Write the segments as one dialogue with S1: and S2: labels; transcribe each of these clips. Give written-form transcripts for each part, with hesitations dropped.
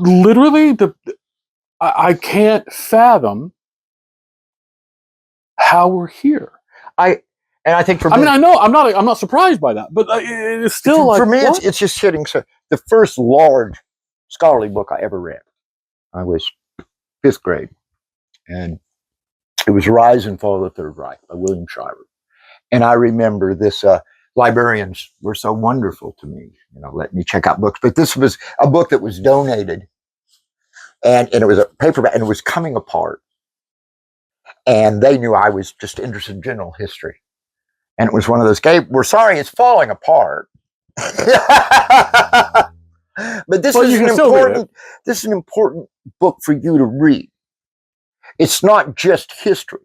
S1: literally, I can't fathom how we're here.
S2: I think for me,
S1: I mean, I know I'm not surprised by that, but it's still like,
S2: for me,
S1: what?
S2: it's just hitting. So the first large scholarly book I ever read, I was 5th grade, and it was Rise and Fall of the Third Reich by William Shirer. And I remember this. Librarians were so wonderful to me, let me check out books. But this was a book that was donated, and it was a paperback, and it was coming apart. And they knew I was just interested in general history. And it was one of those, Gabe, we're sorry it's falling apart. But this is an important book for you to read. It's not just history.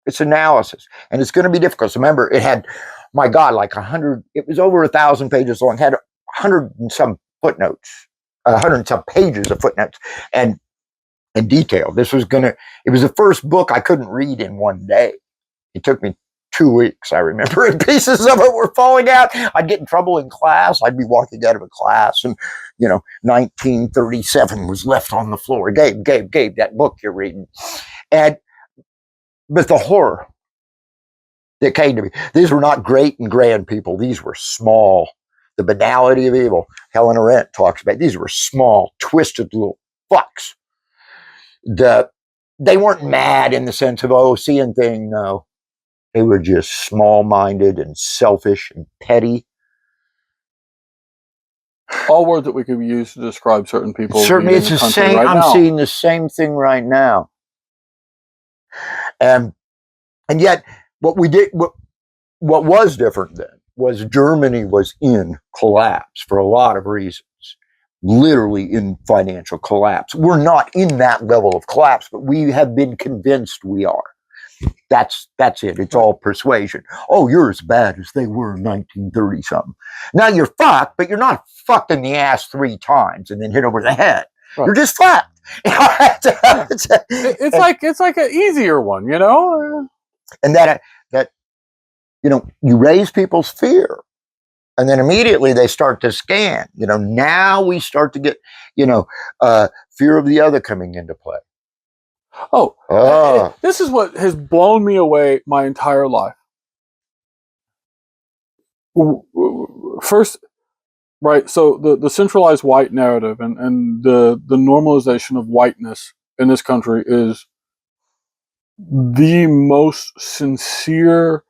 S2: It's analysis. And it's going to be difficult. So remember, it had, my God, like 100, it was over 1,000 pages long, had 100 and some footnotes, 100 and some pages of footnotes and detail. It was the first book I couldn't read in one day. It took me 2 weeks, I remember, and pieces of it were falling out. I'd get in trouble in class. I'd be walking out of a class and, 1937 was left on the floor. Gabe, that book you're reading. But the horror that came to me, these were not great and grand people. These were small. The banality of evil, Helen Arendt talks about. These were small, twisted little fucks. They weren't mad in the sense of, seeing things, no. They were just small-minded and selfish and petty.
S1: All words that we could use to describe certain people.
S2: Certainly, it's the same. Right I'm seeing the same thing right now. And yet, what was different then was Germany was in collapse for a lot of reasons. Literally in financial collapse. We're not in that level of collapse, but we have been convinced we are. That's it. It's all persuasion. Oh, you're as bad as they were in 1930 something. Now you're fucked, but you're not fucked in the ass 3 times and then hit over the head. Right. You're just fucked.
S1: It's like an easier one,
S2: And that you raise people's fear. And then immediately they start to scan. Now we start to get, fear of the other coming into play.
S1: This is what has blown me away my entire life. First, right, so the centralized white narrative and the normalization of whiteness in this country is the most sincere,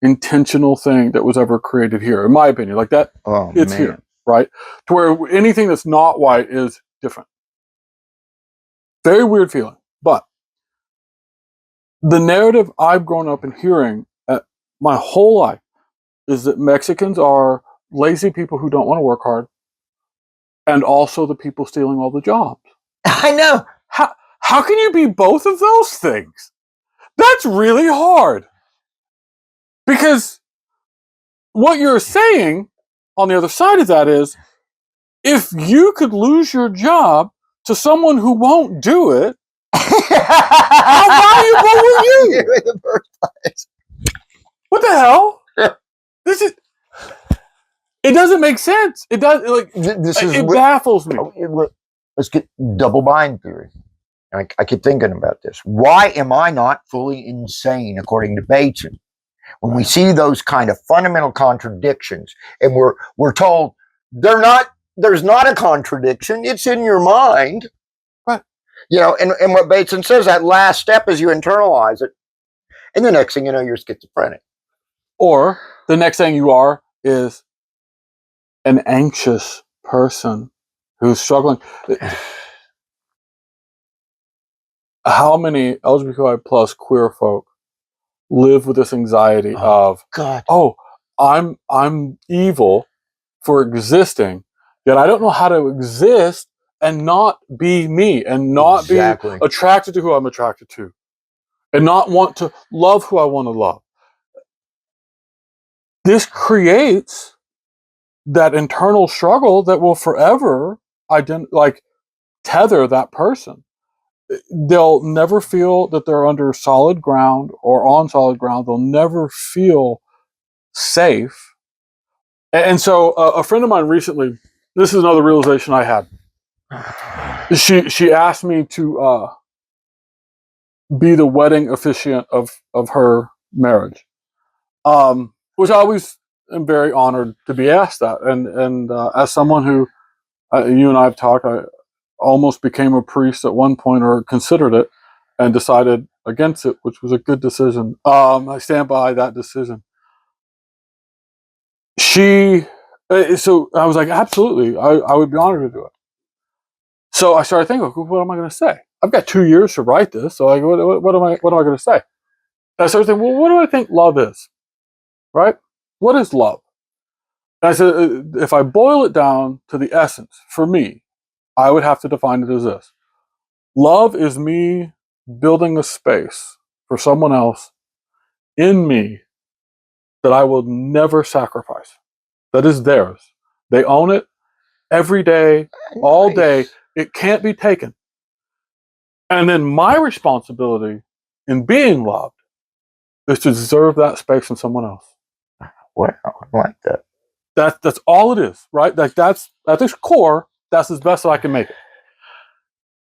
S1: intentional thing that was ever created here, in my opinion. Like that, it's man. Here, right? To where anything that's not white is different. Very weird feeling. But the narrative I've grown up in hearing my whole life is that Mexicans are lazy people who don't want to work hard, and also the people stealing all the jobs.
S2: I know.
S1: How can you be both of those things? That's really hard. Because what you're saying on the other side of that is, if you could lose your job to someone who won't do it, how valuable were you?
S2: In the first place.
S1: What the hell? It doesn't make sense. It does. It baffles me.
S2: Let's get double bind theory. I keep thinking about this. Why am I not fully insane, according to Bateson? When we see those kind of fundamental contradictions, and we're told there's not a contradiction, it's in your mind.
S1: Right.
S2: And what Bateson says, that last step is you internalize it. And the next thing you know, you're schizophrenic.
S1: Or the next thing you are is an anxious person who's struggling. How many LGBTQI plus queer folk live with this anxiety of,
S2: God.
S1: I'm evil for existing, yet I don't know how to exist and not be me, and not be attracted to who I'm attracted to, and not want to love who I want to love. This creates that internal struggle that will forever tether that person. They'll never feel that they're under solid ground or on solid ground. They'll never feel safe. And so a friend of mine recently, this is another realization I had. she asked me to be the wedding officiant of her marriage, which I always am very honored to be asked that. And as someone who you and I have talked, I almost became a priest at one point, or considered it, and decided against it, which was a good decision. I stand by that decision. So I was like, absolutely, I would be honored to do it. So I started thinking, what am I going to say? I've got 2 years to write this, so like, what am I going to say? And I started thinking, well, what do I think love is? Right? What is love? And I said, if I boil it down to the essence, for me, I would have to define it as this: love is me building a space for someone else in me that I will never sacrifice. That is theirs. They own it every day, all day. It can't be taken. And then my responsibility in being loved is to deserve that space in someone else.
S2: Wow, I like that.
S1: That's all it is, right? Like that's at its core, that's as best that I can make it.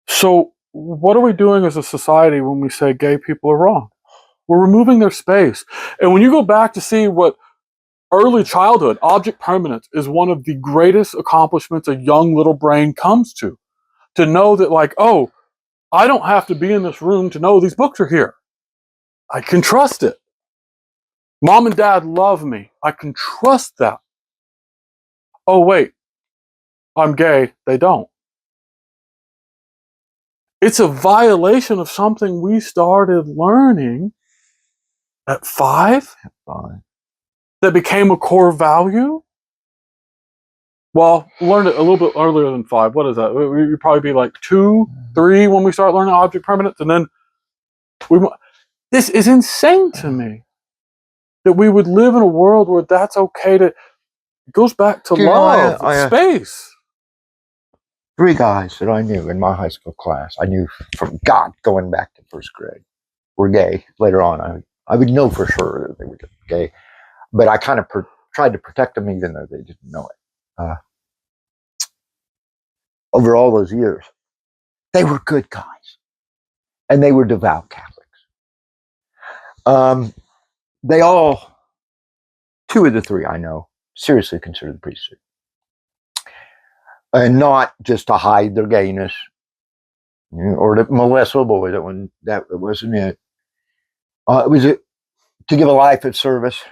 S1: So what are we doing as a society when we say gay people are wrong? We're removing their space. And when you go back to see what early childhood, object permanence is one of the greatest accomplishments a young little brain comes to know that, like, oh, I don't have to be in this room to know these books are here. I can trust it. Mom and dad love me. I can trust that. Oh, wait, I'm gay. They don't. It's a violation of something we started learning at 5 that became a core value. Well, learned it a little bit earlier than 5. What is that? We'd probably be like 2, 3 when we start learning object permanence. And then this is insane to me, that we would live in a world where that's okay to, it goes back to love, space.
S2: 3 guys that I knew in my high school class, I knew from going back to first grade, were gay. Later on, I would know for sure that they were gay, but I kind of tried to protect them even though they didn't know it. Over all those years, they were good guys, and they were devout Catholics. They all, 2 of the 3 I know, seriously considered the priesthood. And not just to hide their gayness, or to molest little boys. That wasn't it. It was to give a life of service,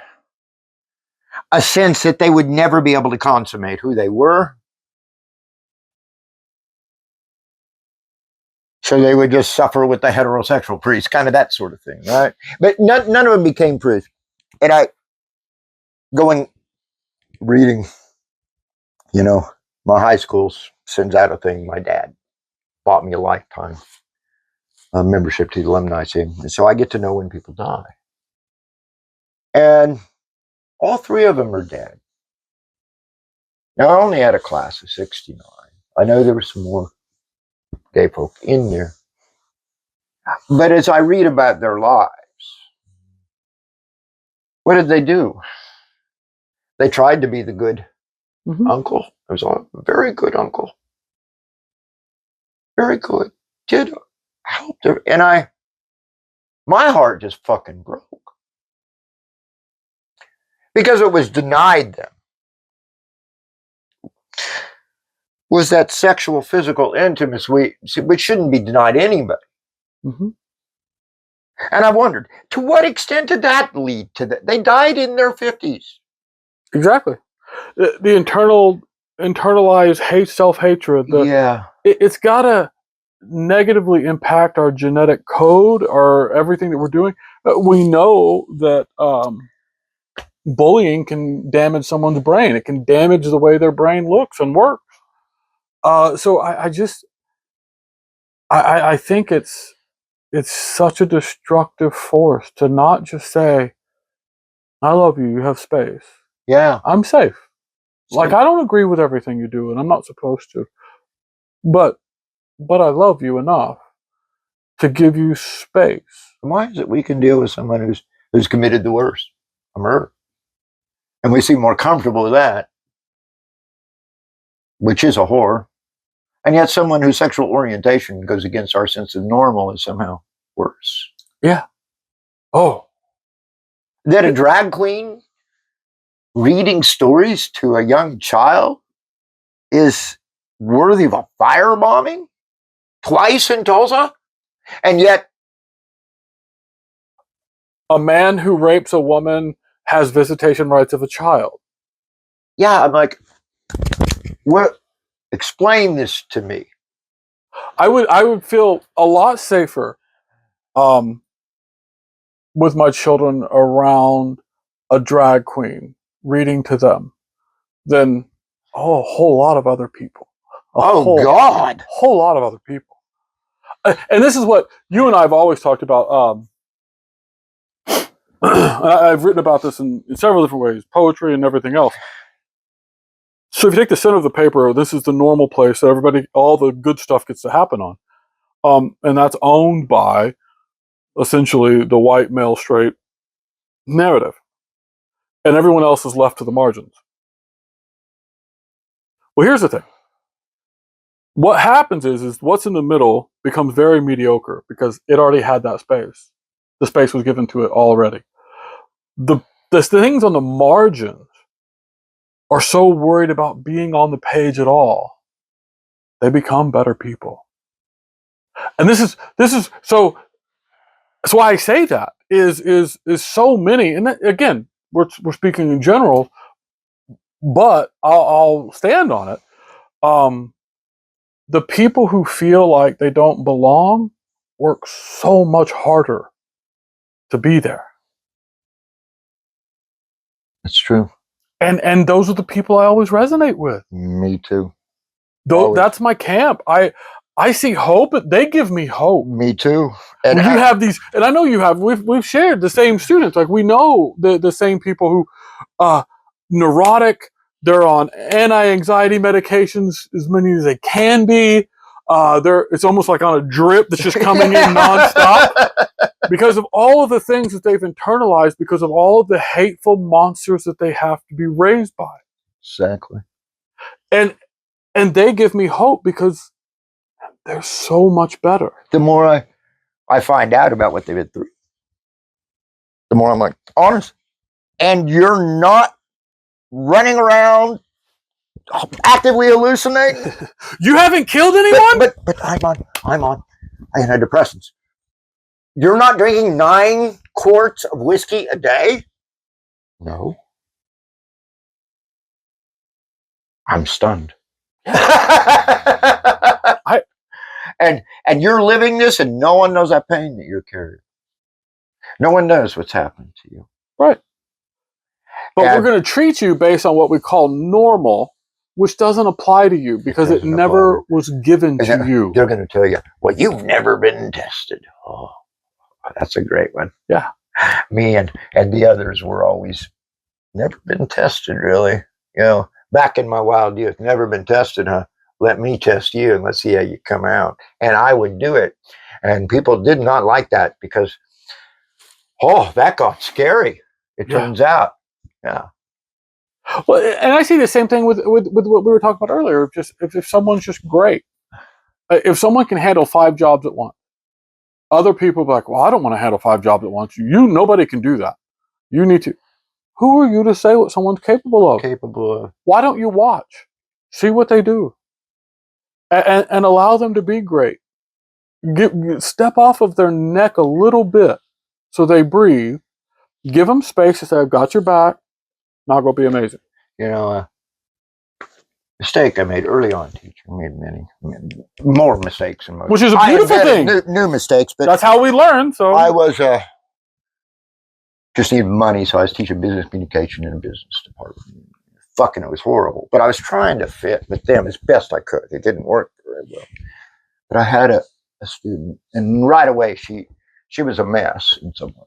S2: a sense that they would never be able to consummate who they were. So they would just suffer with the heterosexual priest, kind of that sort of thing, right? But none of them became priests. And reading, my high school sends out a thing. My dad bought me a lifetime membership to the alumni team. And so I get to know when people die. And all 3 of them are dead. Now, I only had a class of 69. I know there were some more gay folk in there. But as I read about their lives, what did they do? They tried to be the good uncle. It was a very good uncle. Very good. Did help them. And my heart just fucking broke. Because it was denied them. Was that sexual, physical intimacy, which shouldn't be denied anybody. And I wondered, to what extent did that lead to that? They died in their 50s.
S1: Exactly. The internalized hate, self-hatred. It's got to negatively impact our genetic code or everything that we're doing. We know that bullying can damage someone's brain. It can damage the way their brain looks and works. So I think it's such a destructive force to not just say, I love you, you have space.
S2: Yeah.
S1: I'm safe. Like, I don't agree with everything you do, and I'm not supposed to. But I love you enough to give you space.
S2: Why is it we can deal with someone who's committed the worst, a murder? And we seem more comfortable with that, which is a horror. And yet someone whose sexual orientation goes against our sense of normal is somehow worse.
S1: Yeah. Oh.
S2: That a drag queen reading stories to a young child is worthy of a firebombing twice in Tulsa? And yet
S1: a man who rapes a woman has visitation rights of a child.
S2: Yeah, I'm like, what? Explain this to me.
S1: I would feel a lot safer with my children around a drag queen reading to them than a whole lot of other people.
S2: God.
S1: Whole lot of other people. And this is what you and I have always talked about. I've written about this in several different ways, poetry and everything else. So if you take the center of the paper, this is the normal place that everybody, all the good stuff gets to happen on. And that's owned by essentially the white male straight narrative. And everyone else is left to the margins. Well, here's the thing. What happens is what's in the middle becomes very mediocre because it already had that space. The space was given to it already. The things on the margins are so worried about being on the page at all, they become better people. And this is so. That's why I say that is so many. And that, again, we're speaking in general, but I'll stand on it. The people who feel like they don't belong work so much harder to be there.
S2: That's true.
S1: And those are the people I always resonate with.
S2: Me too.
S1: Though that's my camp. I see hope. They give me hope.
S2: Me too.
S1: And you have these, and I know you have. We've shared the same students. Like we know the same people who, neurotic. They're on anti-anxiety medications as many as they can be. It's almost like on a drip that's just coming in nonstop because of all of the things that they've internalized, because of all of the hateful monsters that they have to be raised by.
S2: Exactly.
S1: And they give me hope because they're so much better.
S2: The more I find out about what they've been through, the more I'm like, honest. And you're not running around actively hallucinating.
S1: You haven't killed anyone?
S2: But I'm on antidepressants. You're not drinking 9 quarts of whiskey a day? No. I'm stunned. And you're living this and no one knows that pain that you're carrying. No one knows what's happened to you.
S1: Right. But we're going to treat you based on what we call normal, which doesn't apply to you because it never was given to you.
S2: They're going to tell you, well, you've never been tested. Oh, that's a great one.
S1: Yeah.
S2: Me and the others were always never been tested, really. You know, back in my wild youth, never been tested, huh? Let me test you and let's see how you come out. And I would do it. And people did not like that because, that got scary. It turns out. Yeah.
S1: Well, and I see the same thing with what we were talking about earlier. Just if someone's just great, if someone can handle 5 jobs at once, other people be like, well, I don't want to handle 5 jobs at once. Nobody can do that. You need to. Who are you to say what someone's capable of? Why don't you watch? See what they do. And allow them to be great. Step off of their neck a little bit so they breathe. Give them space to say, I've got your back. Not going to be amazing.
S2: You know, mistake I made early on teaching. Made many more mistakes than most.
S1: Which is a beautiful thing.
S2: New mistakes, but
S1: that's how we learn. So
S2: I was just needed money, so I was teaching business communication in a business department. Fucking, it was horrible. But I was trying to fit with them as best I could. It didn't work very well. But I had a student, and right away she was a mess in some way.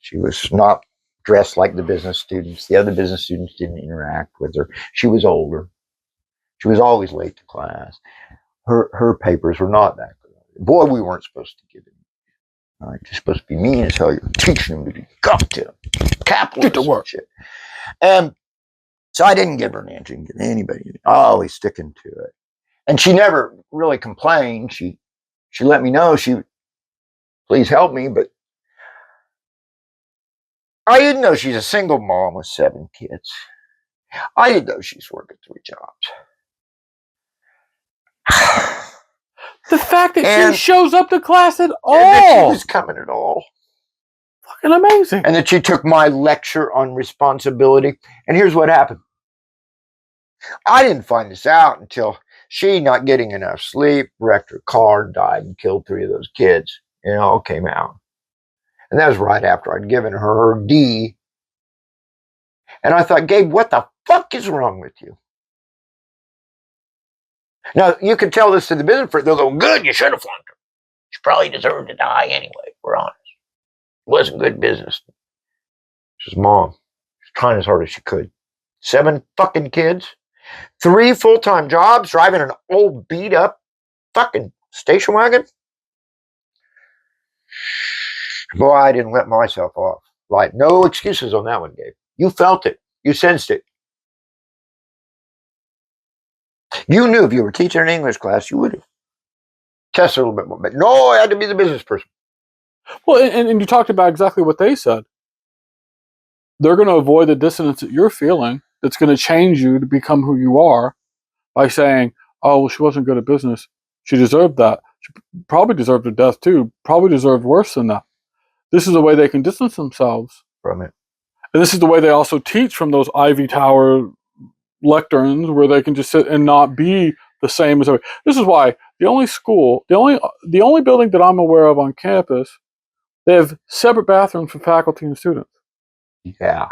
S2: She was not dressed like the business students. The other business students didn't interact with her. She was older. She was always late to class. Her papers were not that good. Boy, we weren't supposed to give him. All right, you're supposed to be mean as hell. You're teaching him to be goddamn capitalist.
S1: Get to work.
S2: Shit. And so I didn't give her an inch. Didn't give anybody. Always sticking to it. And she never really complained. She let me know, please help me, but I didn't know she's a single mom with 7 kids. I didn't know she's working 3 jobs.
S1: The fact that she shows up to class at all.
S2: And that she was coming at all.
S1: Fucking amazing.
S2: And that she took my lecture on responsibility. And here's what happened. I didn't find this out until she, not getting enough sleep, wrecked her car, died, and killed 3 of those kids. It all came out. And that was right after I'd given her D. And I thought, Gabe, what the fuck is wrong with you? Now, you can tell this to the business person. They'll go, good, you should have flunked her. She probably deserved to die anyway, we're honest. It wasn't good business. She's mom. She's trying as hard as she could. 7 fucking kids. 3 full-time jobs, driving an old beat-up fucking station wagon. Boy, I didn't let myself off. Like, no excuses on that one, Gabe. You felt it. You sensed it. You knew if you were teaching an English class, you would have tested a little bit more. But no, I had to be the business person.
S1: Well, and you talked about exactly what they said. They're going to avoid the dissonance that you're feeling that's going to change you to become who you are by saying, oh, well, she wasn't good at business. She deserved that. She probably deserved a death too. Probably deserved worse than that. This is a way they can distance themselves
S2: from it.
S1: And this is the way they also teach from those Ivy Tower lecterns where they can just sit and not be the same as everybody. This is why the only school, the only building that I'm aware of on campus, they have separate bathrooms for faculty and students.
S2: Yeah.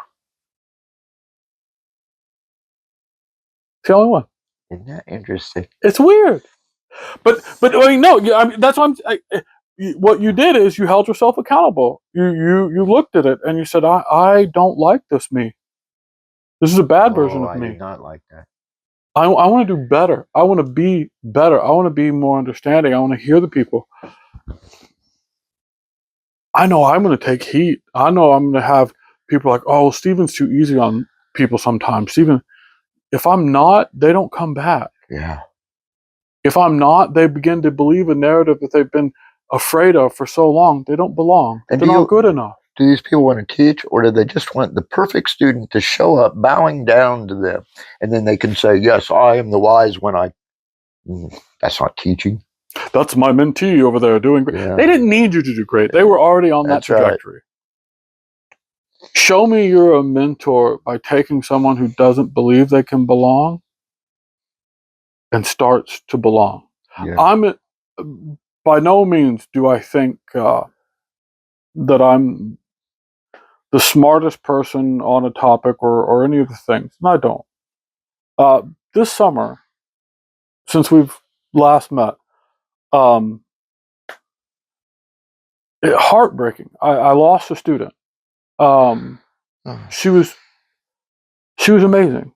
S1: It's the only one.
S2: Isn't that interesting?
S1: It's weird. But I mean, no, I mean, that's what what you did is you held yourself accountable. You looked at it and you said, I don't like this me. This is a bad version of me.
S2: I did not like that.
S1: I want to do better. I want to be better. I want to be more understanding. I want to hear the people. I know I'm going to take heat. I know I'm going to have people like, oh, Stephen's too easy on people sometimes. Stephen, if I'm not, they don't come back.
S2: Yeah.
S1: If I'm not, they begin to believe a narrative that they've been afraid of for so long. They don't belong.
S2: And
S1: they're not good enough.
S2: Do these people want to teach, or do they just want the perfect student to show up bowing down to them, and then they can say, yes, I am the wise when I... That's not teaching.
S1: That's my mentee over there doing great. Yeah. They didn't need you to do great. They were already on that trajectory. Right. Show me you're a mentor by taking someone who doesn't believe they can belong and starts to belong. Yeah. By no means do I think that I'm the smartest person on a topic or any of the things. And I don't. This summer, since we've last met, heartbreaking. I lost a student. She was amazing.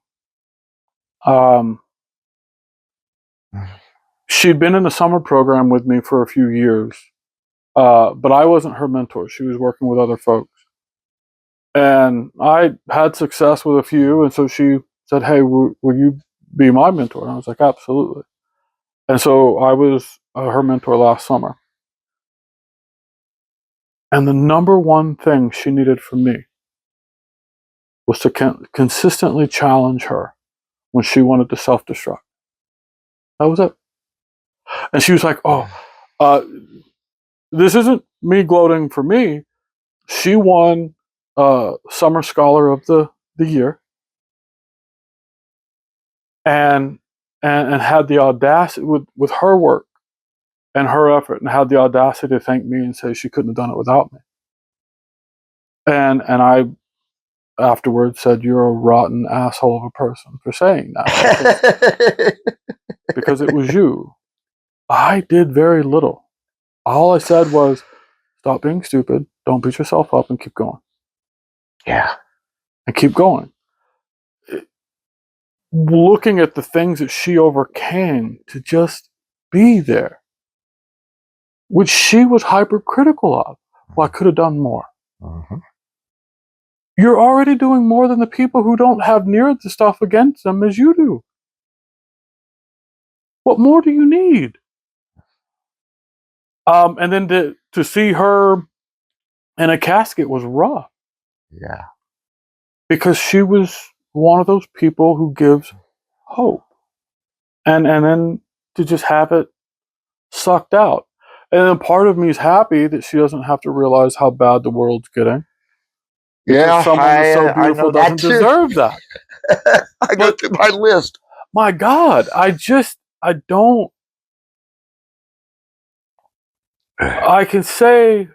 S1: She'd been in the summer program with me for a few years, but I wasn't her mentor. She was working with other folks. And I had success with a few, and so she said, hey, will you be my mentor? And I was like, absolutely. And so I was her mentor last summer. And the number one thing she needed from me was to consistently challenge her when she wanted to self-destruct. That was it. And she was like, oh, this isn't me gloating for me. She won Summer Scholar of the Year. And had the audacity with her work and her effort, and had the audacity to thank me and say she couldn't have done it without me. And I afterwards said, you're a rotten asshole of a person for saying that. Because it was you. I did very little. All I said was, stop being stupid, don't beat yourself up, and keep going.
S2: Yeah.
S1: And keep going. Looking at the things that she overcame to just be there, which she was hypercritical of. Well, I could have done more.
S2: Mm-hmm.
S1: You're already doing more than the people who don't have near the stuff against them as you do. What more do you need? And then to see her in a casket was rough.
S2: Yeah.
S1: Because she was one of those people who gives hope. And then to just have it sucked out. And then part of me is happy that she doesn't have to realize how bad the world's getting. Because someone that's so beautiful doesn't deserve that.
S2: I go through my list.
S1: My God, I don't. I can say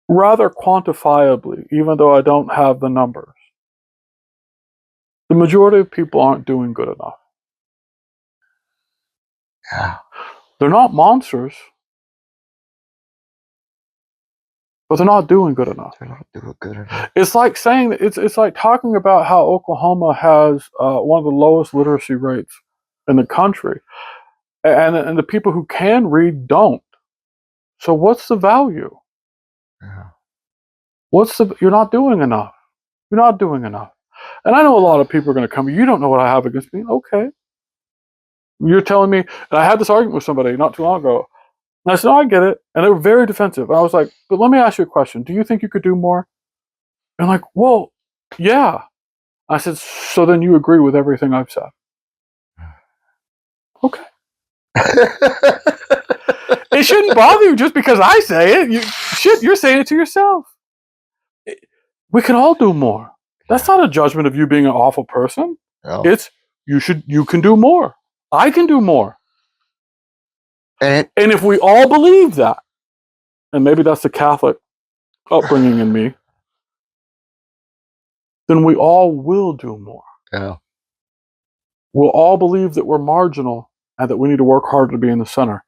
S1: rather quantifiably, even though I don't have the numbers, the majority of people aren't doing good enough.
S2: Yeah.
S1: They're not monsters, but they're not doing good enough.
S2: They're not doing good enough.
S1: It's like saying that it's like talking about how Oklahoma has one of the lowest literacy rates in the country, and the people who can read don't. So what's the value?
S2: Yeah.
S1: You're not doing enough. You're not doing enough. And I know a lot of people are going to come. You don't know what I have against me. Okay. You're telling me, and I had this argument with somebody not too long ago. And I said, "No, I get it." And they were very defensive. And I was like, "But let me ask you a question. Do you think you could do more?" And like, "Well, yeah." I said, "So then you agree with everything I've said?" Okay. It shouldn't bother you just because I say it. You're saying it to yourself. We can all do more. That's not a judgment of you being an awful person.
S2: No.
S1: It's you can do more. I can do more. And if we all believe that, and maybe that's the Catholic upbringing in me, then we all will do more.
S2: Yeah.
S1: We'll all believe that we're marginal and that we need to work harder to be in the center.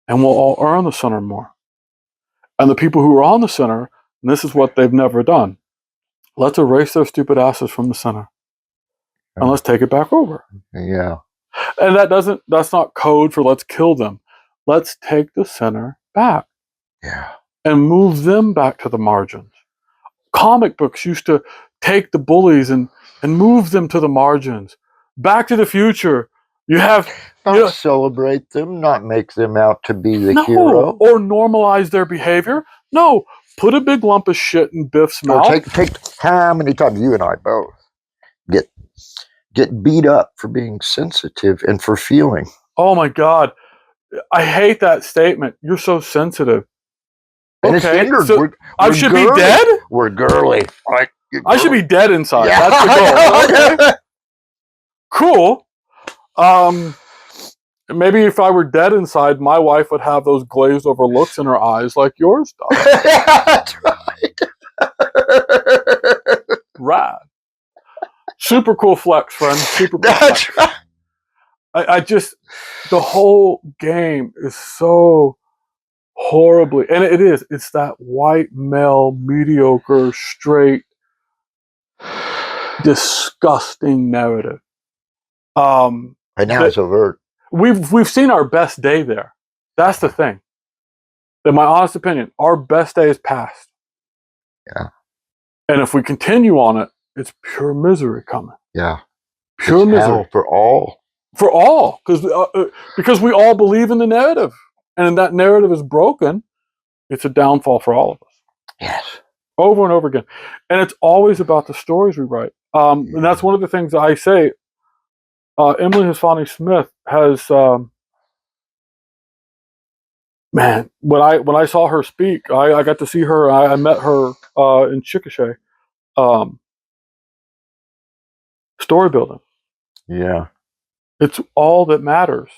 S1: And we'll all earn the center more. And the people who are on the center, and this is what they've never done, let's erase their stupid asses from the center.
S2: Yeah.
S1: And let's take it back over.
S2: Yeah.
S1: And that's not code for let's kill them. Let's take the center back.
S2: Yeah.
S1: And move them back to the margins. Comic books used to take the bullies and move them to the margins. Back to the Future. You have
S2: not celebrate them, not make them out to be the hero.
S1: Or normalize their behavior. No. Put a big lump of shit in Biff's mouth.
S2: Take how many times you and I both get beat up for being sensitive and for feeling.
S1: Oh my God. I hate that statement. You're so sensitive.
S2: And it's gendered.
S1: So I should be dead?
S2: We're girly. Right?
S1: I should be dead inside. Yeah. That's the goal. Okay. Cool. Maybe if I were dead inside, my wife would have those glazed over looks in her eyes like yours does.
S2: That's right.
S1: Rad. Super cool flex, friend. Super cool flex. Right. I just, the whole game is so horribly, and it's that white male, mediocre, straight, disgusting narrative.
S2: And now it's overt.
S1: We've seen our best day there. That's the thing. In my honest opinion, our best day is past.
S2: Yeah.
S1: And if we continue on it, it's pure misery coming.
S2: Yeah.
S1: Pure
S2: it's
S1: misery.
S2: Hell for all.
S1: For all. Because we all believe in the narrative. And that narrative is broken, it's a downfall for all of us.
S2: Yes.
S1: Over and over again. And it's always about the stories we write. And that's one of the things I say. Emily Hasfani Smith has, man, when I saw her speak, I got to see her. I met her in Chickasha. Story building.
S2: Yeah.
S1: It's all that matters.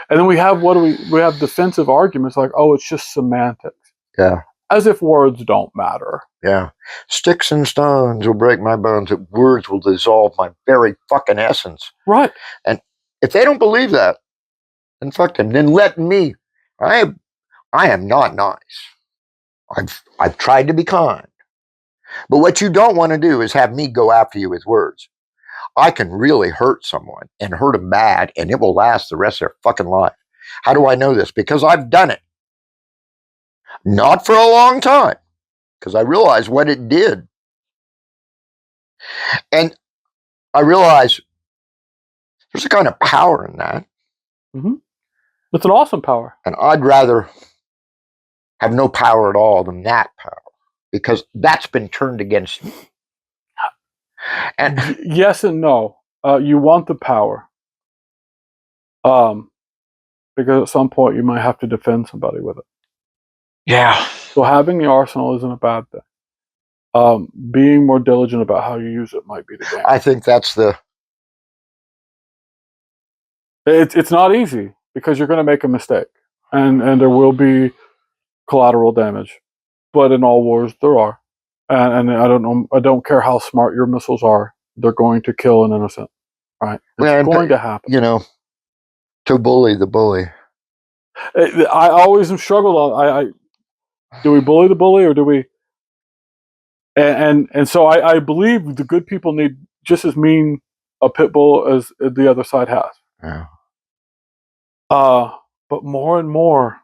S1: And then we have we have defensive arguments like, oh, it's just semantics.
S2: Yeah.
S1: As if words don't matter.
S2: Yeah. Sticks and stones will break my bones, but words will dissolve my very fucking essence.
S1: Right.
S2: And if they don't believe that, then fuck them. Then let me. I am not nice. I've tried to be kind. But what you don't want to do is have me go after you with words. I can really hurt someone and hurt them bad, and it will last the rest of their fucking life. How do I know this? Because I've done it. Not for a long time, because I realized what it did. And I realized There's a kind of power in that.
S1: Mm-hmm. It's an awesome power.
S2: And I'd rather have no power at all than that power, because that's been turned against me. And
S1: yes and no. You want the power. Because at some point you might have to defend somebody with it.
S2: Yeah.
S1: So having the arsenal isn't a bad thing. Being more diligent about how you use it might be the game.
S2: I think that's the...
S1: It's not easy, because you're going to make a mistake, and there will be collateral damage. But in all wars, there are, and I don't know. I don't care how smart your missiles are; they're going to kill an innocent. Right? It's going to happen.
S2: You know, to bully the bully.
S1: I always have struggled on. Do we bully the bully, or do we? And so I believe the good people need just as mean a pit bull as the other side has.
S2: Yeah.
S1: But more and more,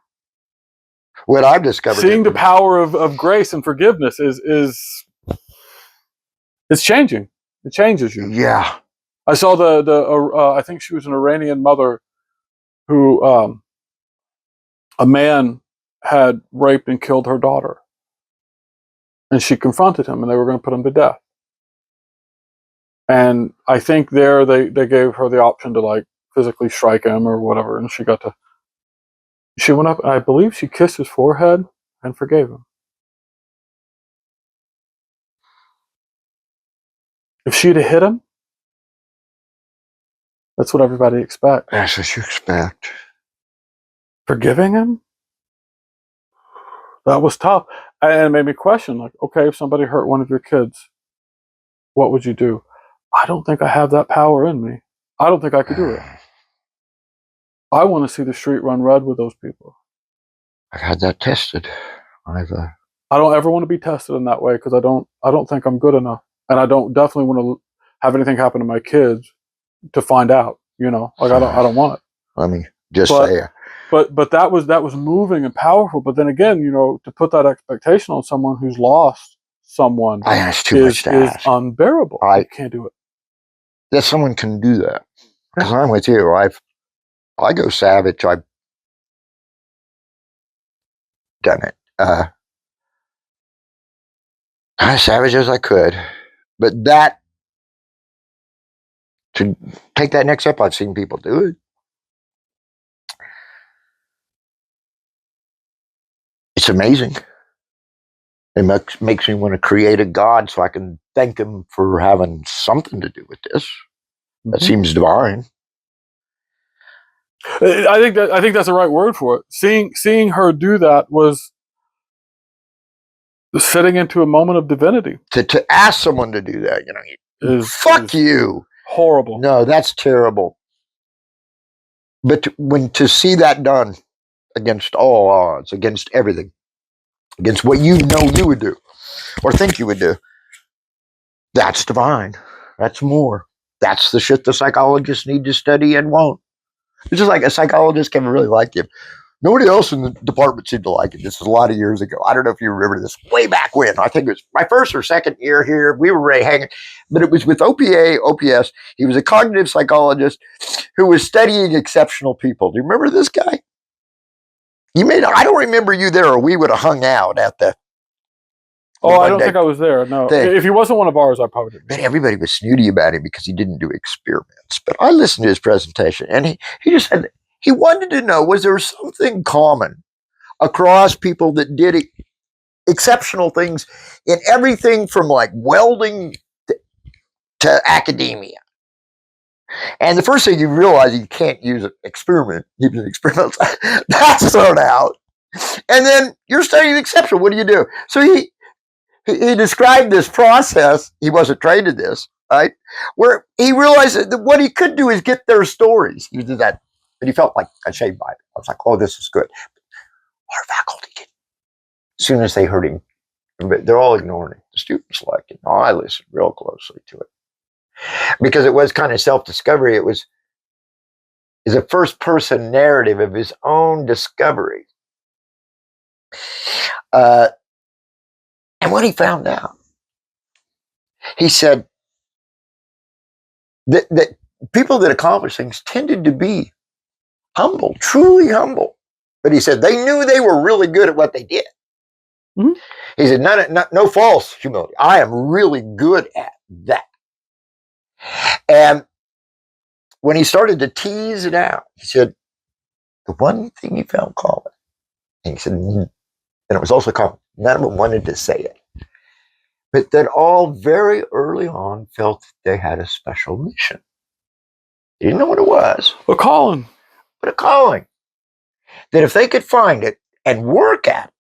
S2: what I've discovered,
S1: seeing the power of grace and forgiveness is it's changing. It changes you.
S2: Yeah.
S1: I saw I think she was an Iranian mother who a man had raped and killed her daughter, and she confronted him, and they were going to put him to death. And I think there they gave her the option to like physically strike him or whatever, and she went up, and I believe she kissed his forehead and forgave him. If she'd have hit him, that's what everybody expects.
S2: That's what you expect.
S1: Forgiving him? That was tough. And it made me question, like, okay, if somebody hurt one of your kids, what would you do? I don't think I have that power in me. I don't think I could do it. I want to see the street run red with those people.
S2: I've had that tested.
S1: I don't ever want to be tested in that way, because I don't think I'm good enough. And I don't definitely want to have anything happen to my kids to find out, you know, like I don't want it.
S2: Let me just say it.
S1: But that was moving and powerful. But then again, you know, to put that expectation on someone who's lost someone is unbearable. I can't do it.
S2: That someone can do that. Because I'm with you. I go savage. I've done it. As savage as I could. But that, to take that next step, I've seen people do it. It's amazing. It makes me want to create a God so I can thank him for having something to do with this. That seems divine.
S1: I think that's the right word for it. Seeing her do that was sitting into a moment of divinity.
S2: To ask someone to do that, you know, fuck you.
S1: Horrible.
S2: No, that's terrible. But to see that done against all odds, against everything, against what you know you would do or think you would do, that's divine. That's more. That's the shit the psychologists need to study and won't. It's just like a psychologist can really like you. Nobody else in the department seemed to like it. This was a lot of years ago. I don't know if you remember this. Way back when. I think it was my first or second year here. We were really hanging. But it was with OPS. He was a cognitive psychologist who was studying exceptional people. Do you remember this guy? I don't remember you there, or we would have hung out at the...
S1: Oh, I don't think I was there. No. If he wasn't one of ours, I probably didn't.
S2: Man, everybody was snooty about him because he didn't do experiments. But I listened to his presentation, and he just said he wanted to know, was there something common across people that did exceptional things in everything from like welding to academia? And the first thing you realize, you can't use an experiment. Even experiments, that's thrown out. And then you're studying exceptional. What do you do? So he described this process. He wasn't trained in this, right? Where he realized that what he could do is get their stories. He did that, and he felt like a shade by it. I was like, oh, this is good. Our faculty did. As soon as they heard him, they're all ignoring it. The students like it. Oh, I listened real closely to it. Because it was kind of self-discovery. It was a first-person narrative of his own discovery. And what he found out, he said that people that accomplish things tended to be humble, truly humble. But he said they knew they were really good at what they did.
S1: Mm-hmm.
S2: He said, no false humility. I am really good at that. And when he started to tease it out, he said, the one thing he found common, and he said, and it was also common, none of them wanted to say it, but that all very early on felt that they had a special mission. They didn't know what it was.
S1: A calling.
S2: But a calling. That if they could find it and work at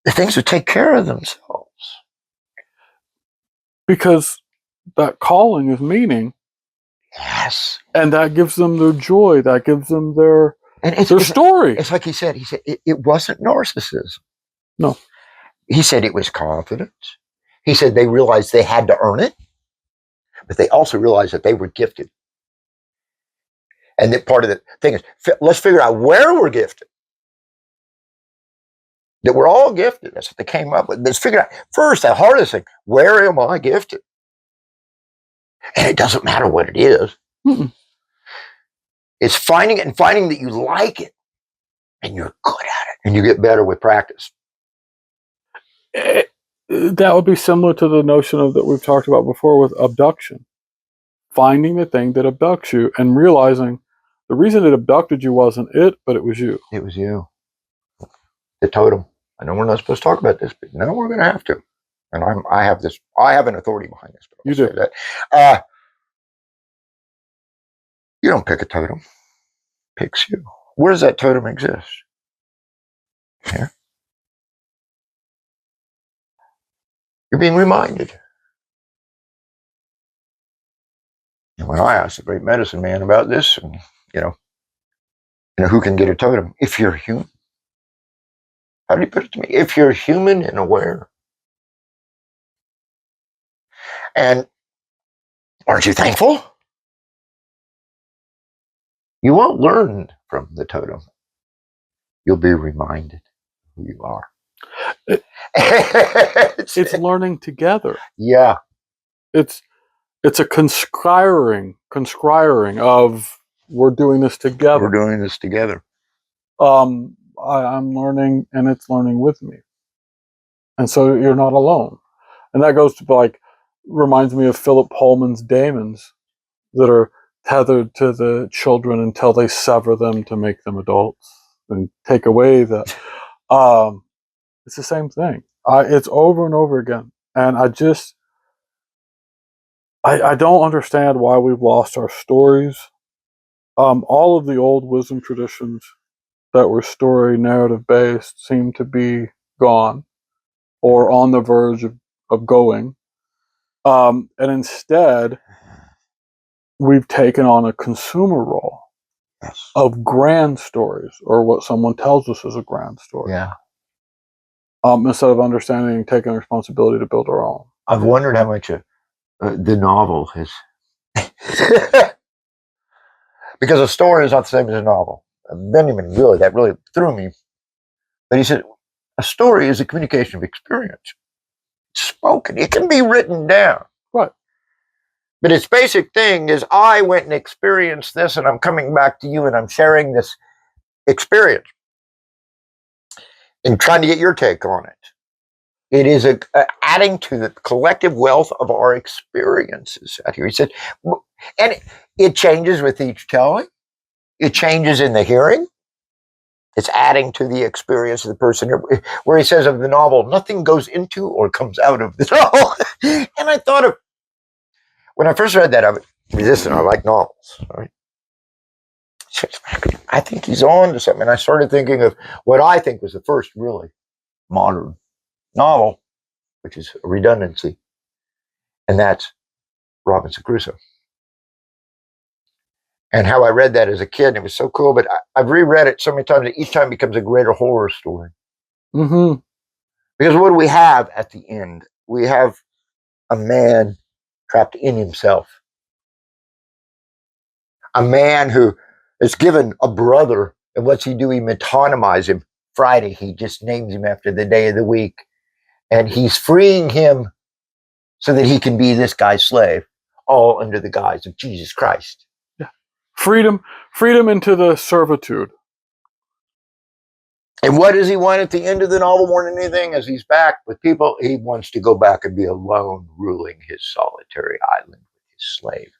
S2: it, things would take care of themselves.
S1: Because that calling is meaning.
S2: Yes.
S1: And that gives them their joy. That gives them their story.
S2: It's like he said it wasn't narcissism.
S1: No.
S2: He said it was confidence. He said they realized they had to earn it, but they also realized that they were gifted. And that part of the thing is, let's figure out where we're gifted. That we're all gifted. That's what they came up with. Let's figure out first, the hardest thing, where am I gifted? And it doesn't matter what it is.
S1: Mm-mm.
S2: It's finding it and finding that you like it and you're good at it and you get better with practice.
S1: That would be similar to the notion of that we've talked about before with abduction. Finding the thing that abducts you and realizing the reason it abducted you wasn't it, but it was you.
S2: It was you. The totem. I know we're not supposed to talk about this, but now we're going to have to. And I have an authority behind this. But
S1: you do.
S2: That. You don't pick a totem. It picks you. Where does that totem exist? Here. You're being reminded. And when I asked the great medicine man about this, and you know, who can get a totem? If you're human. How did he put it to me? If you're human and aware. And aren't you thankful? You won't learn from the totem. You'll be reminded who you are.
S1: It's learning together.
S2: Yeah.
S1: It's a conscriing of we're doing this together.
S2: We're doing this together.
S1: I'm learning and it's learning with me. And so you're not alone. And that goes to reminds me of Philip Pullman's daemons that are tethered to the children until they sever them to make them adults and take away the it's the same thing. It's over and over again. And I don't understand why we've lost our stories. All of the old wisdom traditions that were story narrative based seem to be gone or on the verge of going. And instead, we've taken on a consumer role of grand stories or what someone tells us is a grand story.
S2: Yeah.
S1: Instead of understanding and taking responsibility to build our own.
S2: I've wondered how much the novel has... Because a story is not the same as a novel. Benjamin, that really threw me. But he said, a story is a communication of experience. It's spoken. It can be written down.
S1: Right.
S2: But its basic thing is I went and experienced this and I'm coming back to you and I'm sharing this experience and trying to get your take on it. It is adding to the collective wealth of our experiences out here. He said, and it changes with each telling. It changes in the hearing. It's adding to the experience of the person. Where he says of the novel, nothing goes into or comes out of the novel. And I thought of, when I first read that, I was resistant. I like novels. Right? I think he's on to something. And I started thinking of what I think was the first really modern novel, which is a redundancy. And that's Robinson Crusoe. And how I read that as a kid, and it was so cool, but I've reread it so many times that each time it becomes a greater horror story.
S1: Mm-hmm.
S2: Because what do we have at the end? We have a man trapped in himself. A man who is given a brother, and what's he do? He metonymize him. Friday, he just names him after the day of the week. And he's freeing him so that he can be this guy's slave, all under the guise of Jesus Christ.
S1: Yeah. Freedom into the servitude.
S2: And what does he want at the end of the novel more than anything? As he's back with people, he wants to go back and be alone, ruling his solitary island with his slave.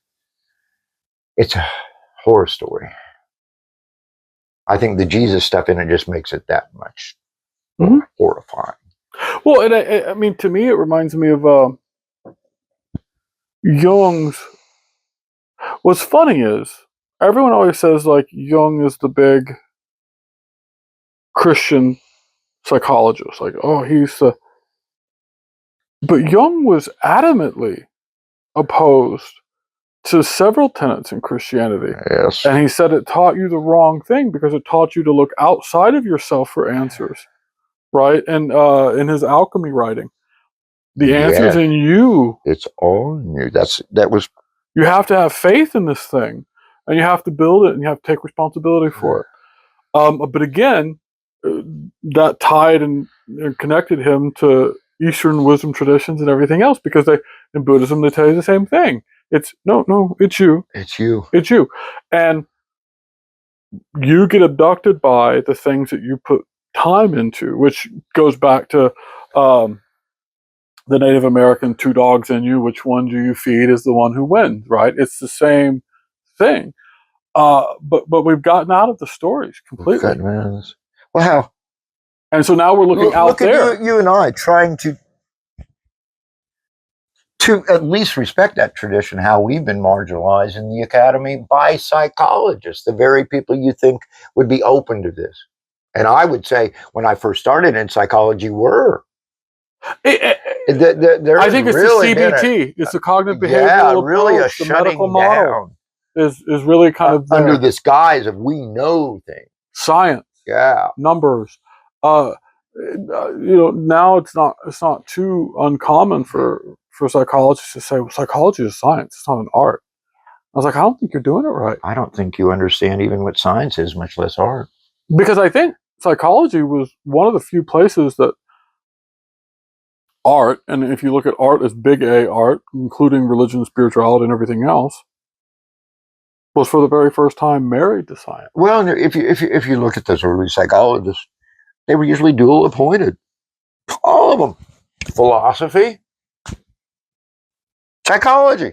S2: It's a horror story. I think the Jesus stuff in it just makes it that much horrifying.
S1: Well, I mean, to me, it reminds me of Jung's. What's funny is everyone always says like Jung is the big Christian psychologist. Like, oh, he's the. But Jung was adamantly opposed to several tenets in Christianity.
S2: Yes.
S1: And he said it taught you the wrong thing because it taught you to look outside of yourself for answers. Right? And in his alchemy writing, the answer's in you.
S2: It's all in you. That was.
S1: You have to have faith in this thing, and you have to build it, and you have to take responsibility for it. But again, that tied and connected him to Eastern wisdom traditions and everything else, because in Buddhism they tell you the same thing. It's no, it's you.
S2: It's you.
S1: It's you. And you get abducted by the things that you put time into, which goes back to the Native American two dogs in you, which one do you feed is the one who wins, right? It's the same thing. But we've gotten out of the stories completely.
S2: We've gotten out of this. Well, how?
S1: And so now we're looking out there.
S2: At you and I trying to at least respect that tradition, how we've been marginalized in the academy by psychologists, the very people you think would be open to this. And I would say when I first started in psychology were.
S1: I think it's really the CBT. It's the cognitive behavioral
S2: really
S1: approach,
S2: a
S1: the medical model
S2: down
S1: is really kind of
S2: under this guise of we know things.
S1: Science.
S2: Yeah.
S1: Numbers. Now it's not too uncommon for psychologists to say, well, psychology is science, it's not an art. I was like, I don't think you're doing it right.
S2: I don't think you understand even what science is, much less art.
S1: Because I think psychology was one of the few places that art, and if you look at art as big A art, including religion, spirituality, and everything else, was for the very first time married to science.
S2: Well, if you look at those early psychologists, they were usually dual appointed. All of them. Philosophy, psychology.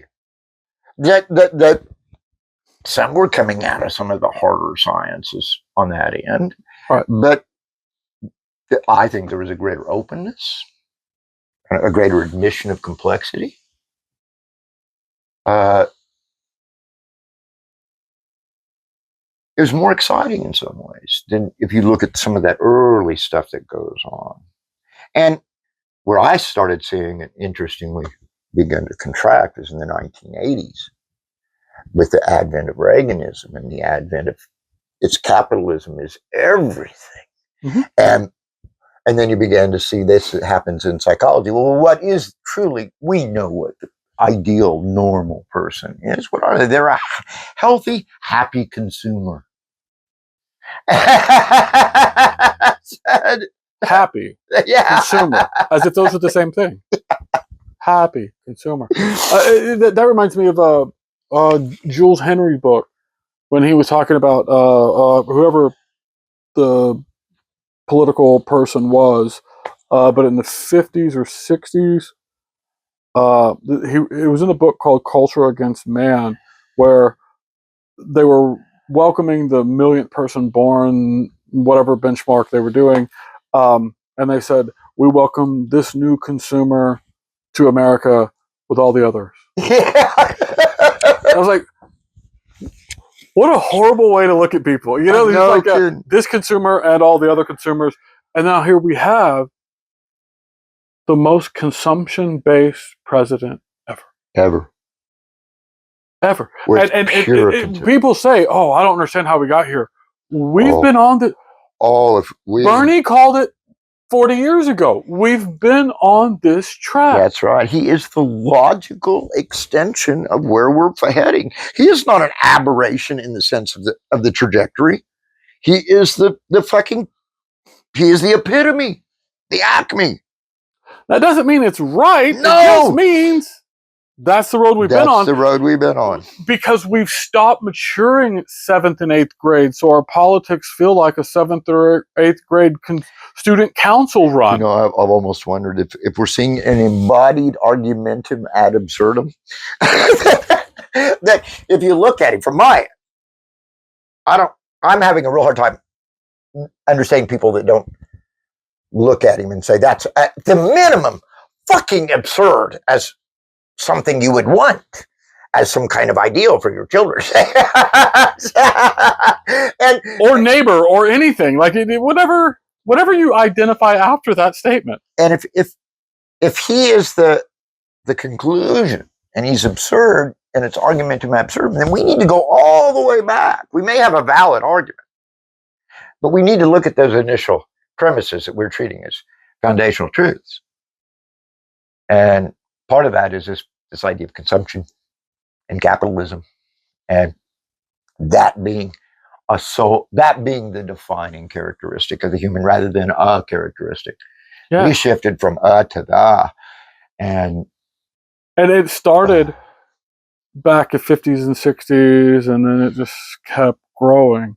S2: That some were coming out of some of the harder sciences on that end.
S1: Right.
S2: But I think there was a greater openness, a greater admission of complexity. It was more exciting in some ways than if you look at some of that early stuff that goes on. And where I started seeing it, interestingly, begin to contract is in the 1980s with the advent of Reaganism and the advent of its capitalism is everything.
S1: Mm-hmm.
S2: And then you began to see this happens in psychology. Well, what is truly, we know what the ideal normal person is. What are they? They're a healthy, happy consumer.
S1: Happy consumer, as if those are the same thing. Happy consumer. That reminds me of Jules Henry's book when he was talking about whoever the political person was, but in the 50s or 60s, it was in a book called Culture Against Man, where they were welcoming the millionth person born, whatever benchmark they were doing, and they said, we welcome this new consumer to America with all the others.
S2: Yeah.
S1: I was like, what a horrible way to look at people. You know, like this consumer and all the other consumers. And now here we have the most consumption-based president ever. Ever. And people say, oh, I don't understand how we got here. We've been on the... Bernie called it 40 years ago. We've been on this track.
S2: That's right. He is the logical extension of where we're heading. He is not an aberration in the sense of the trajectory. He is he is the epitome, the acme.
S1: That doesn't mean it's right.
S2: No!
S1: It just means that's the road we've been on.
S2: That's the road we've been on.
S1: Because we've stopped maturing at 7th and 8th grade, so our politics feel like a 7th or 8th grade student council run.
S2: You know, I've almost wondered if we're seeing an embodied argumentum ad absurdum. That if you look at it from I'm having a real hard time understanding people that don't look at him and say that's at the minimum fucking absurd as something you would want as some kind of ideal for your children.
S1: Or neighbor or anything. Like whatever you identify after that statement.
S2: And if he is the conclusion and he's absurd and it's argumentum absurdum, then we need to go all the way back. We may have a valid argument, but we need to look at those initial premises that we're treating as foundational truths. And part of that is this idea of consumption and capitalism, and that being the defining characteristic of the human rather than a characteristic. Yeah. We shifted from to the, and
S1: it started back in 50s and 60s, and then it just kept growing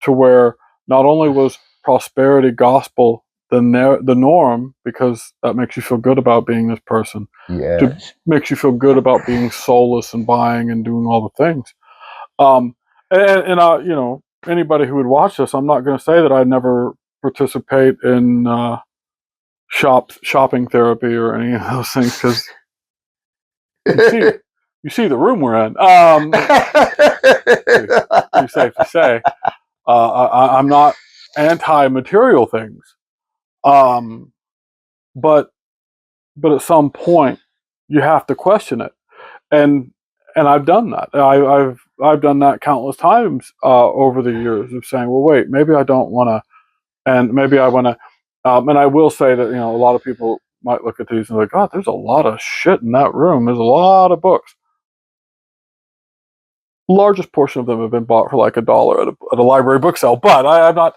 S1: to where not only was prosperity gospel the norm, because that makes you feel good about being this person.
S2: Yes.
S1: It makes you feel good about being soulless and buying and doing all the things. And you know, anybody who would watch this, I'm not going to say that I never participate in shopping therapy or any of those things, because you see the room we're in. Pretty safe to say. I'm not anti-material things, but at some point you have to question it, and I've done that. I've done that countless times over the years of saying, well, wait, maybe I don't want to, and maybe I want to, and I will say that, you know, a lot of people might look at these and be like, God, there's a lot of shit in that room. There's a lot of books. Largest portion of them have been bought for like $1 at a library book sale, but I'm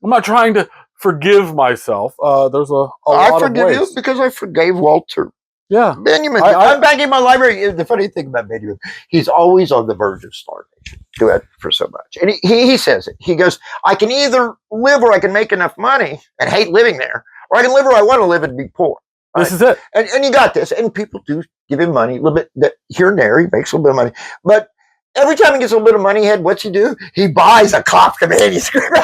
S1: not trying to forgive myself. There's a lot of ways.
S2: I forgive you because I forgave Walter.
S1: Yeah.
S2: Benjamin. I'm back in my library. The funny thing about Benjamin, he's always on the verge of starvation. Do it for so much. And he says it. He goes, I can either live where I can make enough money and hate living there, or I can live where I want to live and be poor. Right?
S1: This is it.
S2: And you got this. And people do give him money, a little bit here and there. He makes a little bit of money. But every time he gets a little bit of money, what's he do? He buys a Kafka manuscript.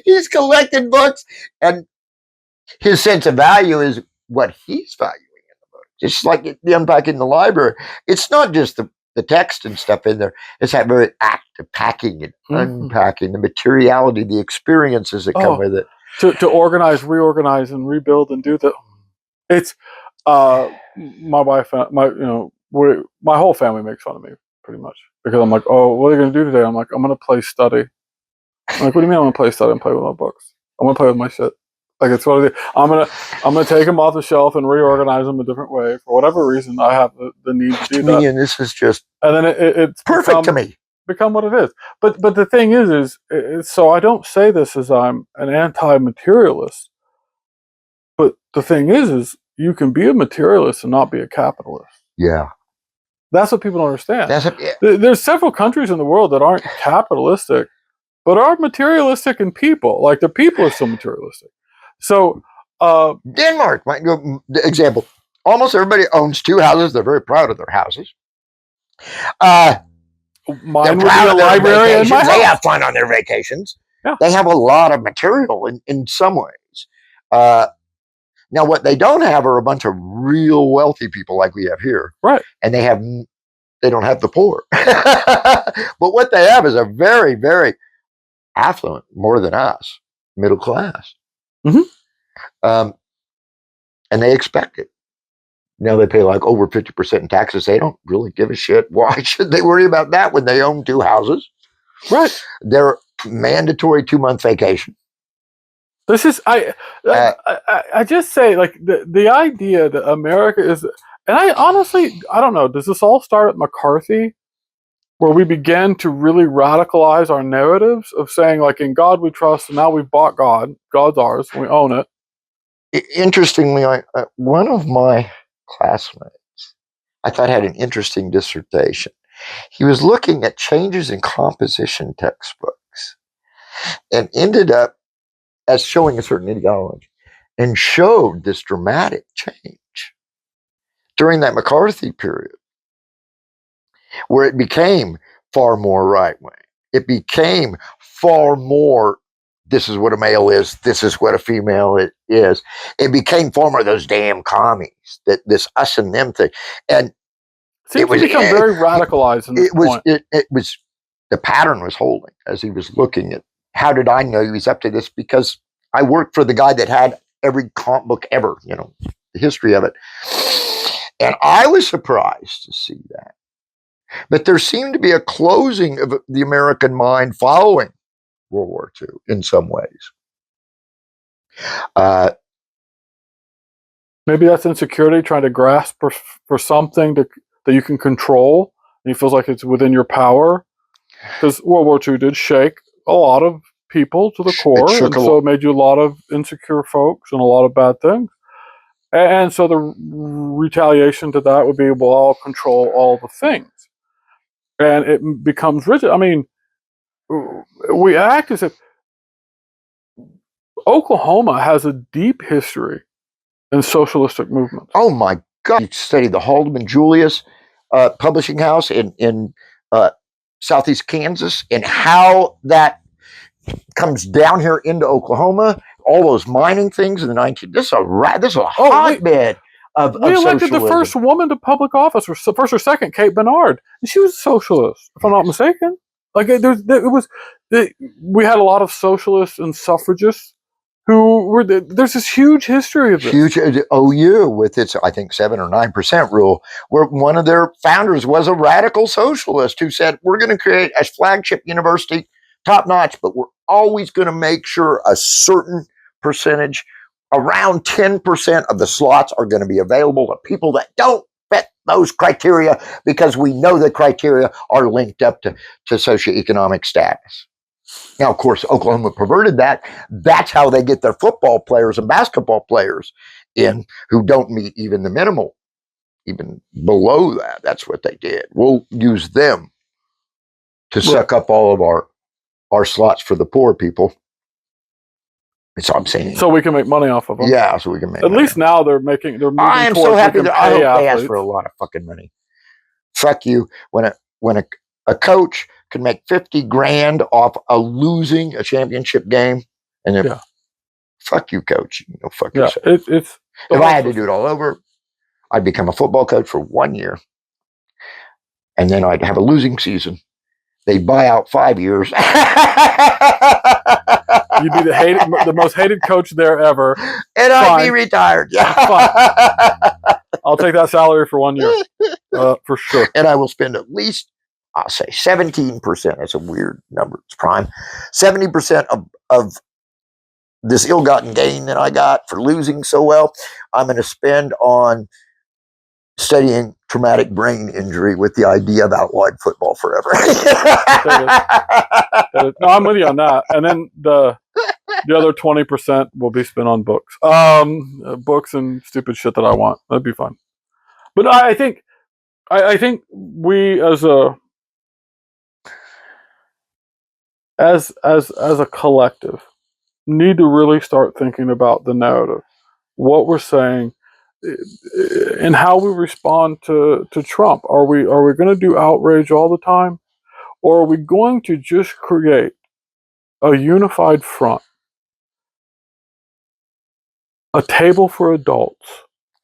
S2: He's collecting books, and his sense of value is what he's valuing in the book. Just like the unpacking in the library. It's not just the text and stuff in there. It's that very act of packing and unpacking, the materiality, the experiences that come with it.
S1: To organize, reorganize, and rebuild and do it's my wife, my whole family makes fun of me pretty much because I'm like, oh, what are you going to do today? I'm like, I'm going to play study. I'm like, what do you mean I'm going to play study and play with my books? I'm going to play with my shit. Like, it's what I do. I'm gonna take them off the shelf and reorganize them a different way. For whatever reason, I have the need to do that.
S2: And this is just,
S1: and then it's
S2: perfect to me.
S1: Become what it is. But the thing is so I don't say this as I'm an anti-materialist. But the thing is you can be a materialist and not be a capitalist.
S2: Yeah.
S1: That's what people don't understand. There's several countries in the world that aren't capitalistic, but are materialistic in people. Like, the people are still materialistic. So,
S2: Denmark, example. Almost everybody owns 2 houses. They're very proud of their houses.
S1: Mine would be a library and my house.
S2: They have fun on their vacations. Yeah. They have a lot of material in some ways. Now, what they don't have are a bunch of real wealthy people like we have here.
S1: Right.
S2: And they don't have the poor. But what they have is a very, very affluent, more than us, middle class.
S1: Mm-hmm.
S2: And they expect it. Now they pay like over 50% in taxes. They don't really give a shit. Why should they worry about that when they own 2 houses?
S1: Right.
S2: They're mandatory 2-month vacation.
S1: This is I just say, like, the idea that America is, and I honestly, I don't know, does this all start at McCarthy? where we began to really radicalize our narratives of saying, like, in God we trust, and now we've bought God. God's ours, and we own it.
S2: Interestingly, one of my classmates, I thought, had an interesting dissertation. He was looking at changes in composition textbooks and ended up as showing a certain ideology and showed this dramatic change during that McCarthy period, where it became far more right wing. It became far more, this is what a male is, this is what a female is. It became far more those damn commies, that this us and them thing. And
S1: it was become very radicalized.
S2: It was the pattern was holding as he was looking at. How did I know he was up to this? Because I worked for the guy that had every comic book ever, the history of it. And I was surprised to see that. But there seemed to be a closing of the American mind following World War II in some ways.
S1: Maybe that's insecurity, trying to grasp for something that you can control, and he feels like it's within your power. Because World War II did shake a lot of people to the core, and so it made you a lot of insecure folks and a lot of bad things. And so the retaliation to that would be, well, I'll control all the things. And it becomes rigid. I mean, we act as if Oklahoma has a deep history in socialistic movements.
S2: Oh my God. You studied the Haldeman Julius publishing house in southeast Kansas, and how that comes down here into Oklahoma, all those mining things in the 19th. This is a hotbed of
S1: we elected socialism. The first woman to public office, or first or second, Kate Bernard, and she was a socialist, if I'm not mistaken. Like we had a lot of socialists and suffragists who were. There's this huge history of this.
S2: Huge OU with its, I think, 7 or 9% rule, where one of their founders was a radical socialist who said, we're going to create a flagship university, top notch, but we're always going to make sure a certain percentage, around 10% of the slots, are going to be available to people that don't fit those criteria, because we know the criteria are linked up to socioeconomic status. Now, of course, Oklahoma perverted that. That's how they get their football players and basketball players in who don't meet even the minimal, even below that. That's what they did. We'll use them to suck up all of our slots for the poor people. That's what I'm saying.
S1: So we can make money off of them.
S2: Yeah, so we can make
S1: money. At least now they're moving
S2: I am so happy that I hope they ask for a lot of fucking money. Fuck you. When a coach can make $50,000 off losing a championship game, and then fuck you, coach. Fuck yourself.
S1: If
S2: I had to do it all over, I'd become a football coach for 1 year, and then I'd have a losing season. They'd buy out 5 years.
S1: You'd be the most hated coach there ever.
S2: And I'd be retired.
S1: I'll take that salary for 1 year. For sure.
S2: And I will spend at least, I'll say 17%. That's a weird number. It's prime. 70% of this ill-gotten gain that I got for losing so well, I'm going to spend on studying traumatic brain injury with the idea of outlawed football forever.
S1: No, I'm with you on that. And then the other 20% will be spent on books. Books and stupid shit that I want. That'd be fun. But I think we as a collective need to really start thinking about the narrative, what we're saying, and how we respond to Trump. Are we going to do outrage all the time, or are we going to just create a unified front, a table for adults,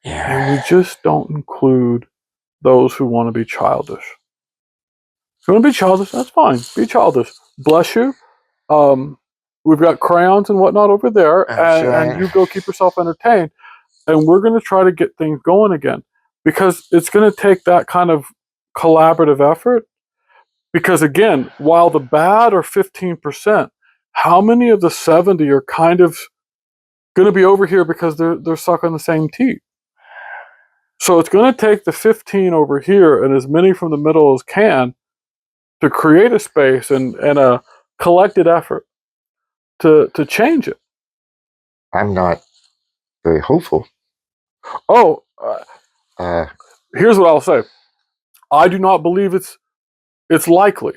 S1: and we just don't include those who want to be childish? If you want to be childish, that's fine. Be childish. Bless you. We've got crayons and whatnot over there, and you go keep yourself entertained. And we're going to try to get things going again, because it's going to take that kind of collaborative effort. Because again, while the bad are 15%, how many of the 70 are kind of going to be over here because they're sucking the same teeth? So it's going to take the 15 over here and as many from the middle as can to create a space and a collected effort to change it.
S2: I'm not very hopeful.
S1: Oh, here's what I'll say. I do not believe it's likely.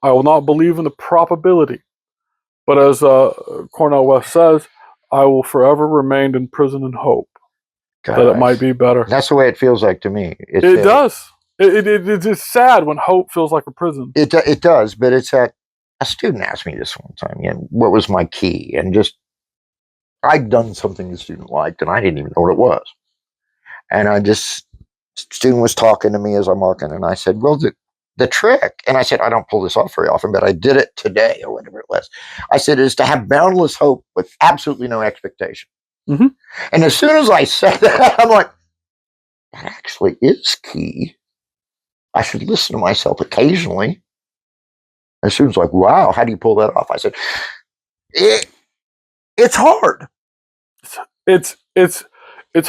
S1: I will not believe in the probability. But as Cornel West says, I will forever remain in prison and hope that it might be better.
S2: That's the way it feels like to me.
S1: It does. It's sad when hope feels like a prison.
S2: It does, but it's that a student asked me this one time, what was my key? And just, I'd done something the student liked, and I didn't even know what it was. And student was talking to me as I'm walking, and I said, well, the trick, and I said, I don't pull this off very often, but I did it today, or whatever it was. I said, is to have boundless hope with absolutely no expectation.
S1: Mm-hmm.
S2: And as soon as I said that, I'm like, that actually is key. I should listen to myself occasionally. And student's like, wow, how do you pull that off? I said, it's hard.
S1: It's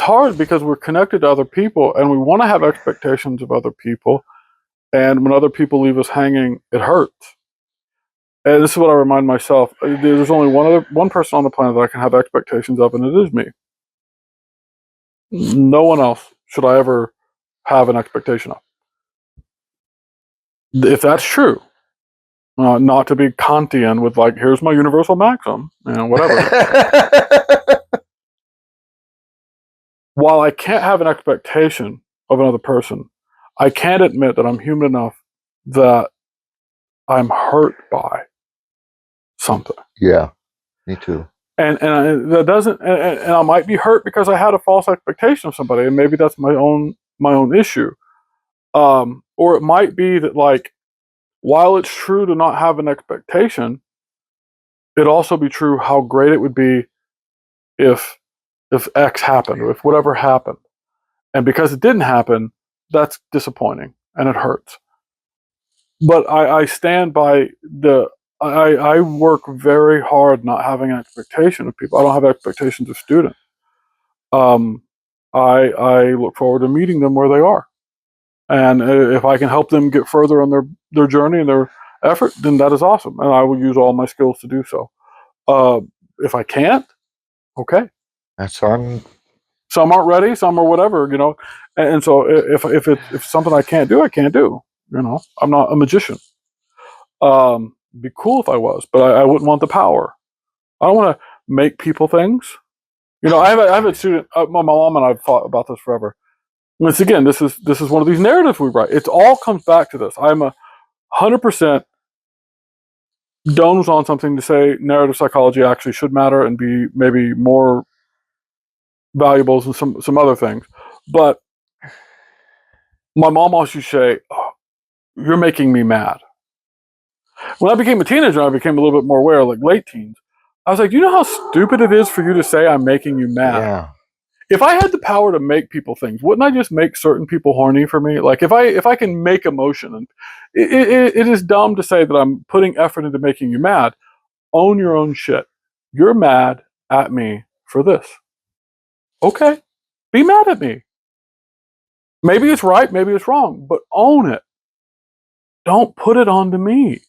S1: hard because we're connected to other people, and we want to have expectations of other people. And when other people leave us hanging, it hurts. And this is what I remind myself. There's only one person on the planet that I can have expectations of, and it is me. No one else should I ever have an expectation of. If that's true, not to be Kantian with like, here's my universal maxim, whatever. While I can't have an expectation of another person, I can't admit that I'm human enough that I'm hurt by something.
S2: Yeah, me too.
S1: And that doesn't, and I might be hurt because I had a false expectation of somebody, and maybe that's my own issue. Or it might be that, like, while it's true to not have an expectation, it'd also be true how great it would be if X happened, or if whatever happened. And because it didn't happen, that's disappointing and it hurts. But I stand by I work very hard not having an expectation of people. I don't have expectations of students. I look forward to meeting them where they are. And if I can help them get further on their journey and their effort, then that is awesome. And I will use all my skills to do so. If I can't, okay. Some aren't ready, some are whatever, And so if it's something I can't do, I can't do. I'm not a magician. It'd be cool if I was, but I wouldn't want the power. I don't want to make people things. I have a student. My mom and I've thought about this forever. Once again, this is one of these narratives we write. It all comes back to this. I'm 100%. Doan was on something to say narrative psychology actually should matter and be maybe more valuable than some other things. But my mom always used to say, oh, you're making me mad. When I became a teenager, I became a little bit more aware, like late teens. I was like, you know how stupid it is for you to say I'm making you mad?
S2: Yeah.
S1: If I had the power to make people things, wouldn't I just make certain people horny for me? Like if I can make emotion, and it is dumb to say that I'm putting effort into making you mad. Own your own shit. You're mad at me for this. Okay, be mad at me. Maybe it's right, maybe it's wrong, but own it. Don't put it onto me.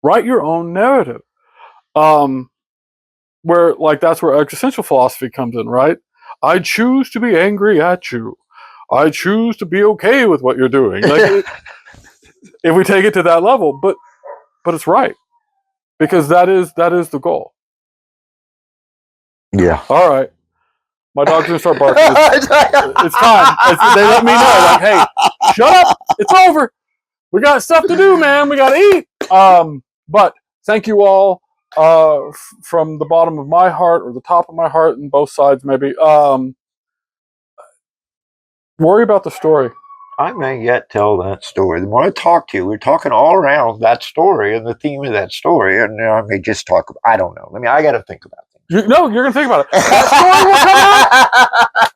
S1: Write your own narrative. Where like that's where existential philosophy comes in, right? I choose to be angry at you. I choose to be okay with what you're doing. Like if we take it to that level, but it's right. Because that is the goal.
S2: Yeah.
S1: All right. My dog's gonna start barking. It's time. They let me know, like, hey, shut up. It's over. We got stuff to do, man. We gotta eat. But thank you all from the bottom of my heart, or the top of my heart, and both sides maybe. Worry about the story.
S2: I may yet tell that story. When I talk to you, we're talking all around that story and the theme of that story, and I may just talk. I don't know. I got to think about it.
S1: You're going to think about it. That story will come out.